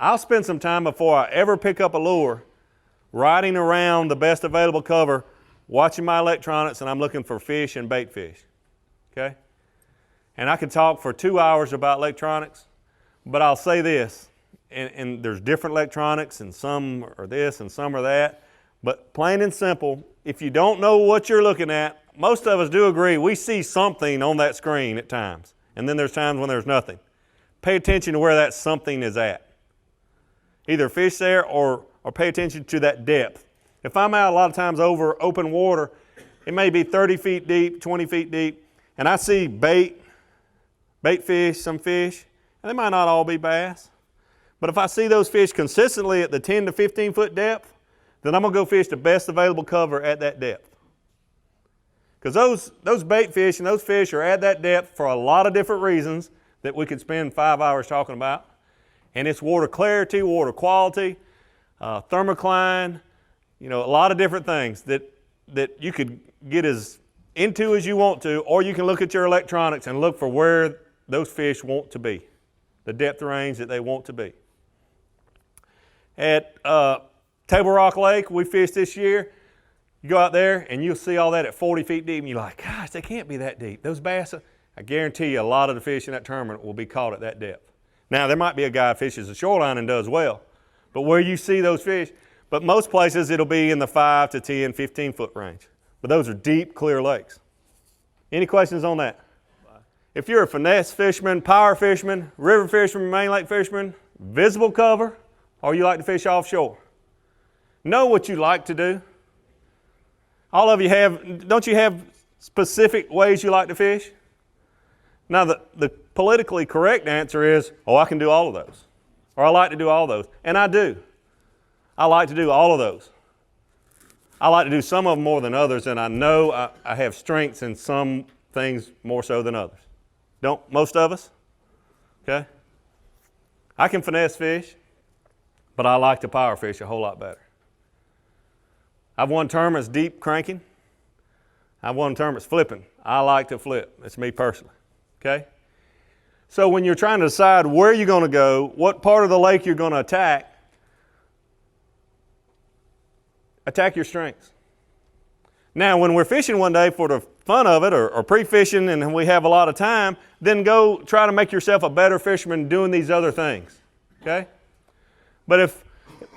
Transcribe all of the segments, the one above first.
I'll spend some time before I ever pick up a lure riding around the best available cover, watching my electronics, and I'm looking for fish and bait fish, okay? And I could talk for 2 hours about electronics, but I'll say this, and there's different electronics, and some are this and some are that, but plain and simple, if you don't know what you're looking at, most of us do agree we see something on that screen at times, and then there's times when there's nothing. Pay attention to where that something is at. Either fish there or pay attention to that depth. If I'm out a lot of times over open water, it may be 30 feet deep, 20 feet deep, and I see bait fish, some fish, and they might not all be bass. But if I see those fish consistently at the 10 to 15 foot depth, then I'm gonna go fish the best available cover at that depth. Because those bait fish and those fish are at that depth for a lot of different reasons that we could spend 5 hours talking about. And it's water clarity, water quality, thermocline, a lot of different things that you could get as into as you want to, or you can look at your electronics and look for where those fish want to be, the depth range that they want to be. At Table Rock Lake, we fished this year. You go out there and you'll see all that at 40 feet deep, and you're like, gosh, they can't be that deep. Those bass, I guarantee you a lot of the fish in that tournament will be caught at that depth. Now, there might be a guy who fishes the shoreline and does well, but where you see those fish, but most places it'll be in the 5 to 10, 15 foot range. But those are deep, clear lakes. Any questions on that? If you're a finesse fisherman, power fisherman, river fisherman, main lake fisherman, visible cover, or you like to fish offshore, know what you like to do. All of you don't you have specific ways you like to fish? Now, the politically correct answer is, I can do all of those, or I like to do all of those, and I do. I like to do all of those. I like to do some of them more than others, and I know I have strengths in some things more so than others. Don't most of us? Okay? I can finesse fish, but I like to power fish a whole lot better. I've won tournaments deep cranking. I've won tournaments flipping. I like to flip. That's me personally. Okay? So when you're trying to decide where you're going to go, what part of the lake you're going to attack your strengths. Now, when we're fishing one day for the fun of it, or pre-fishing and we have a lot of time, then go try to make yourself a better fisherman doing these other things. Okay? But if,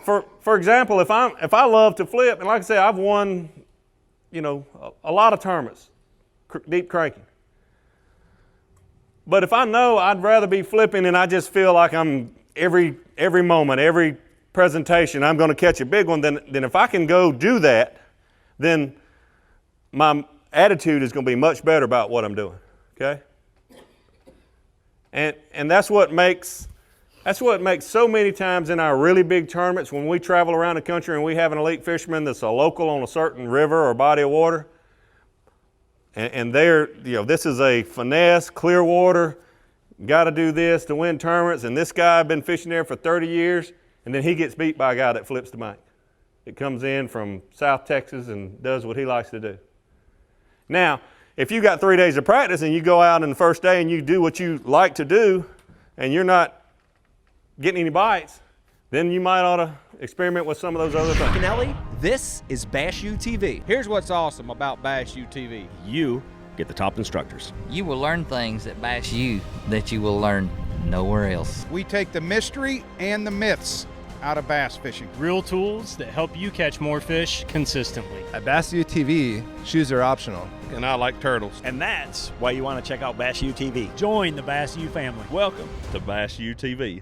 for example, if I love to flip, and like I say, I've won, a lot of tournaments, deep cranking. But if I know I'd rather be flipping and I just feel like I'm every moment, every presentation, I'm going to catch a big one, then if I can go do that, then my attitude is going to be much better about what I'm doing, okay? And that's what makes so many times in our really big tournaments when we travel around the country and we have an elite fisherman that's a local on a certain river or body of water, and they're, this is a finesse, clear water, got to do this to win tournaments, and this guy been fishing there for 30 years, and then he gets beat by a guy that flips the bank. It comes in from South Texas and does what he likes to do. Now, if you got 3 days of practice and you go out on the first day and you do what you like to do, and you're not getting any bites, then you might ought to experiment with some of those other things. Canelli, this is Bass U TV. Here's what's awesome about Bass U TV. You get the top instructors. You will learn things at Bass U that you will learn nowhere else. We take the mystery and the myths out of bass fishing. Real tools that help you catch more fish consistently. At Bass U TV, shoes are optional. And I like turtles. And that's why you want to check out Bass U TV. Join the Bass U family. Welcome to Bass U TV.